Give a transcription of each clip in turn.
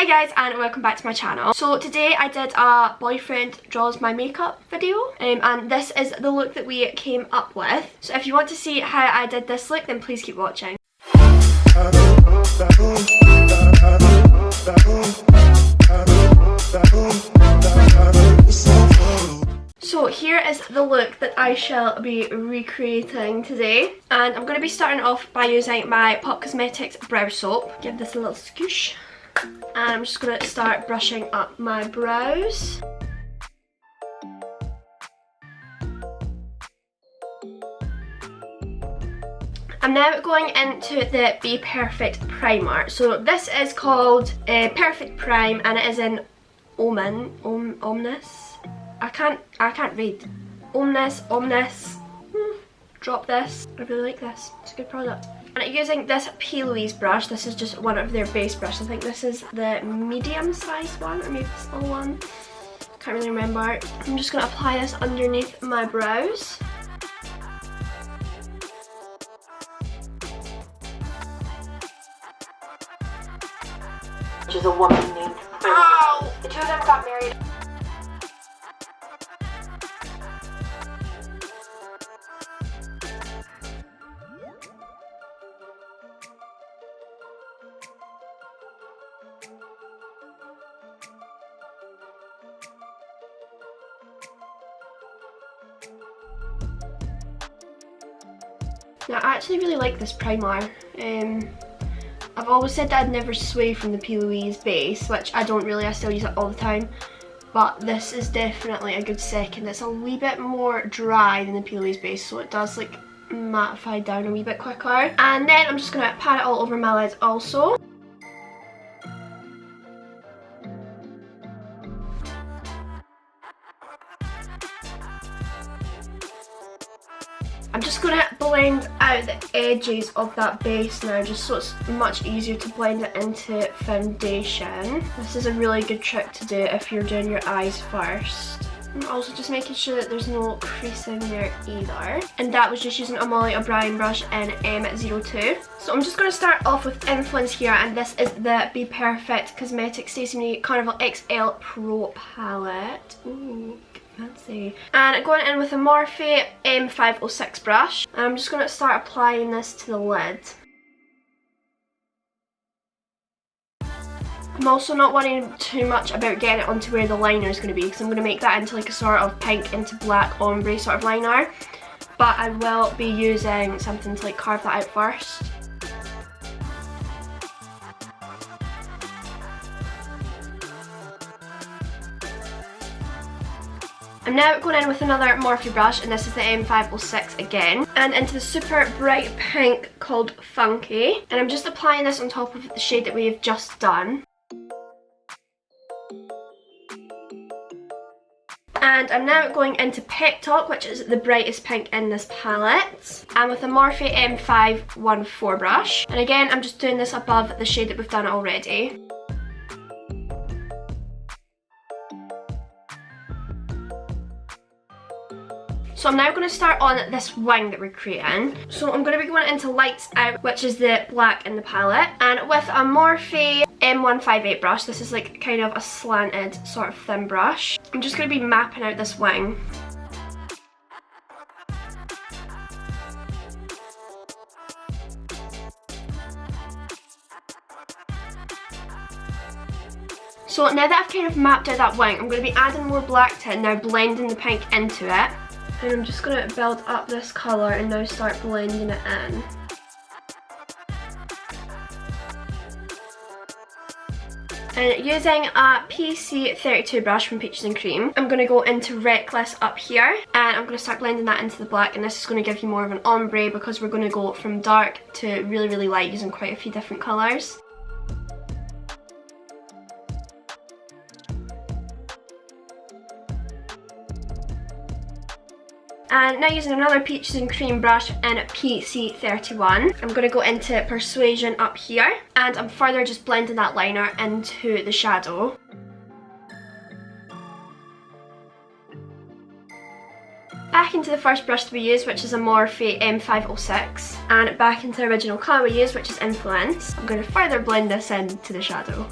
Hi guys and welcome back to my channel. So today I did a boyfriend draws my makeup video and this is the look that we came up with. So if you want to see how I did this look then please keep watching. So here is the look that I shall be recreating today, and I'm going to be starting off by using my Pop Cosmetics brow soap. Give this a little scoosh and I'm just going to start brushing up my brows. I'm now going into the Be Perfect primer. So this is called Perfect Prime and it is in Omnis. I can't read. Omnis. Drop this. I really like this. It's a good product. And using this P. Louise brush, this is just one of their base brushes. I think this is the medium sized one or maybe the small one. Can't really remember. I'm just going to apply this underneath my brows. Which is a woman named Ow! The two of them got married. Now, I actually really like this primer. I've always said that I'd never sway from the P. Louise base, which I don't really, I still use it all the time. But this is definitely a good second. It's a wee bit more dry than the P. Louise base, so it does like mattify down a wee bit quicker. And then I'm just going to pat it all over my lids also. I'm just going to blend out the edges of that base now, just so it's much easier to blend it into foundation. This is a really good trick to do if you're doing your eyes first. And also just making sure that there's no creasing there either. And that was just using a Molly O'Brien brush in M02. So I'm just going to start off with Influence here, and this is the Be Perfect Cosmetics Stacey Marie Carnival XL Pro palette. Ooh. Fancy. And going in with a Morphe M506 brush. And I'm just going to start applying this to the lid. I'm also not worrying too much about getting it onto where the liner is going to be, because I'm going to make that into like a sort of pink into black ombre sort of liner. But I will be using something to like carve that out first. I'm now going in with another Morphe brush, and this is the M506 again, and into the super bright pink called Funky, and I'm just applying this on top of the shade that we have just done. And I'm now going into Pep Talk, which is the brightest pink in this palette, and with a Morphe M514 brush, and again I'm just doing this above the shade that we've done already. So I'm now going to start on this wing that we're creating. So I'm going to be going into Lights Out, which is the black in the palette. And with a Morphe M158 brush, this is like kind of a slanted sort of thin brush. I'm just going to be mapping out this wing. So now that I've kind of mapped out that wing, I'm going to be adding more black to it, now blending the pink into it. And I'm just going to build up this colour and now start blending it in. And using a PC32 brush from Peaches and Cream, I'm going to go into Reckless up here, and I'm going to start blending that into the black, and this is going to give you more of an ombre because we're going to go from dark to really, really light using quite a few different colours. And now using another Peaches and Cream brush in PC31, I'm going to go into Persuasion up here, and I'm further just blending that liner into the shadow. Back into the first brush that we used, which is a Morphe M506, and back into the original colour we used, which is Influence. I'm going to further blend this into the shadow.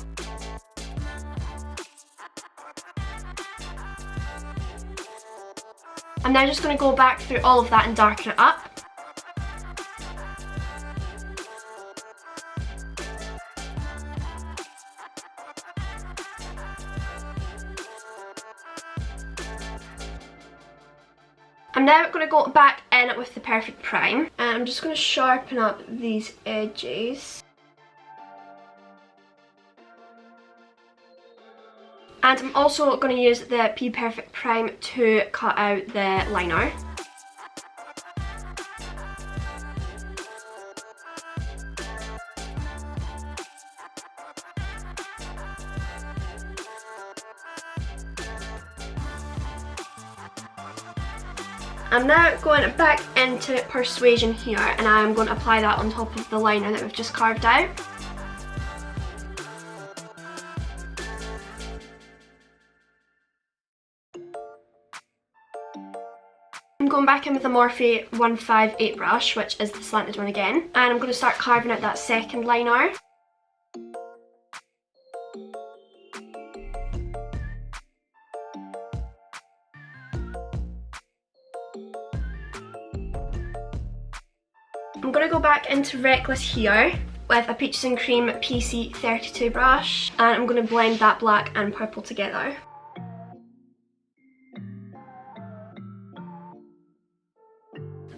I'm now just going to go back through all of that and darken it up. I'm now going to go back in with the Perfect Prime, and I'm just going to sharpen up these edges. And I'm also going to use the Perfect Prime to cut out the liner. I'm now going back into Persuasion here, and I'm going to apply that on top of the liner that we've just carved out. I'm going back in with the Morphe 158 brush, which is the slanted one again, and I'm going to start carving out that second liner. I'm going to go back into Reckless here with a Peaches and Cream PC32 brush, and I'm going to blend that black and purple together.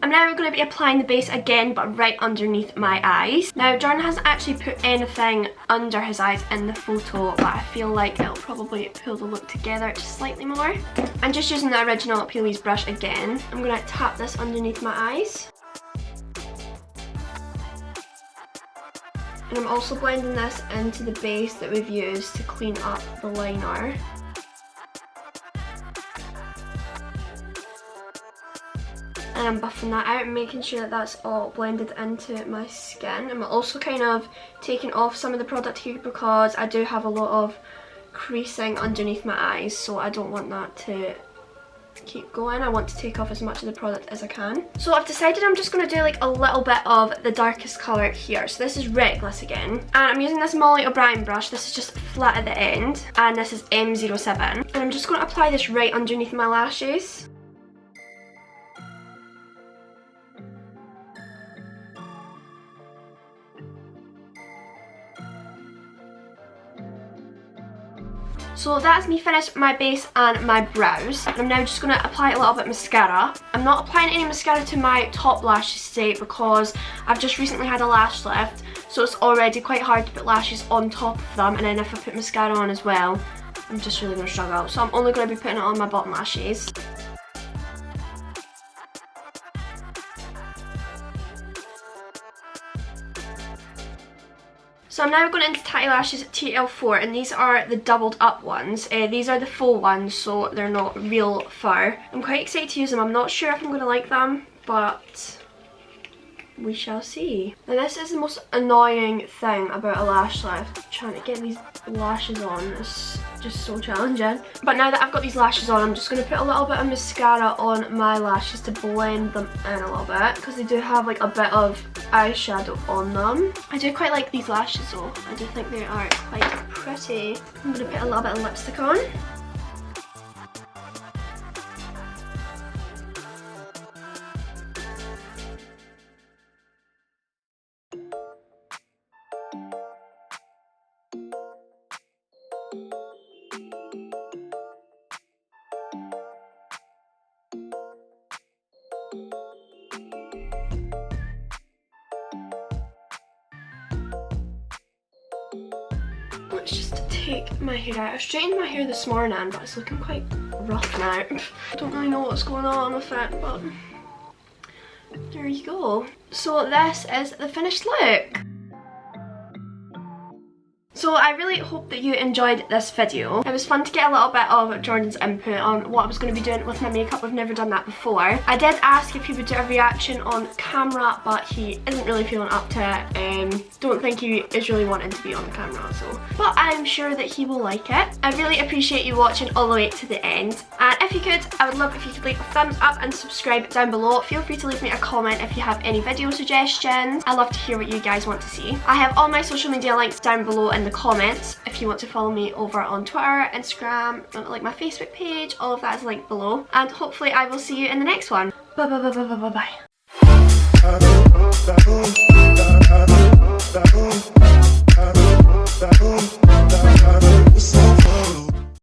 I'm now going to be applying the base again, but right underneath my eyes. Now, Jordan hasn't actually put anything under his eyes in the photo, but I feel like it'll probably pull the look together just slightly more. I'm just using the original Peelies brush again. I'm going to tap this underneath my eyes. And I'm also blending this into the base that we've used to clean up the liner. And I'm buffing that out and making sure that that's all blended into my skin. I'm also kind of taking off some of the product here because I do have a lot of creasing underneath my eyes, so I don't want that to keep going. I want to take off as much of the product as I can. So I've decided I'm just going to do like a little bit of the darkest colour here. So this is Reckless again, and I'm using this Molly O'Brien brush. This is just flat at the end, and this is M07, and I'm just going to apply this right underneath my lashes. So that's me finished my base and my brows. I'm now just going to apply a little bit of mascara. I'm not applying any mascara to my top lashes today because I've just recently had a lash lift, so it's already quite hard to put lashes on top of them, and then if I put mascara on as well, I'm just really going to struggle. So I'm only going to be putting it on my bottom lashes. So I'm now going into Tatty Lashes TL4, and these are the doubled up ones. These are the full ones, so they're not real fur. I'm quite excited to use them. I'm not sure if I'm going to like them, but we shall see. Now this is the most annoying thing about a lash lift. Trying to get these lashes on is just so challenging. But now that I've got these lashes on, I'm just going to put a little bit of mascara on my lashes to blend them in a little bit, because they do have like a bit of eyeshadow on them. I do quite like these lashes though. I do think they are quite pretty. I'm going to put a little bit of lipstick on. Let's just take my hair out. I straightened my hair this morning, but it's looking quite rough now. I don't really know what's going on with it, but there you go. So this is the finished look. So I really hope that you enjoyed this video. It was fun to get a little bit of Jordan's input on what I was going to be doing with my makeup. We've never done that before. I did ask if he would do a reaction on camera, but he isn't really feeling up to it. Don't think he is really wanting to be on the camera, so. But I'm sure that he will like it. I really appreciate you watching all the way to the end. And if you could, I would love if you could leave a thumbs up and subscribe down below. Feel free to leave me a comment if you have any video suggestions. I love to hear what you guys want to see. I have all my social media links down below in the comments. If you want to follow me over on Twitter, Instagram, like my Facebook page, all of that is linked below. And hopefully I will see you in the next one. Bye bye bye bye bye bye bye.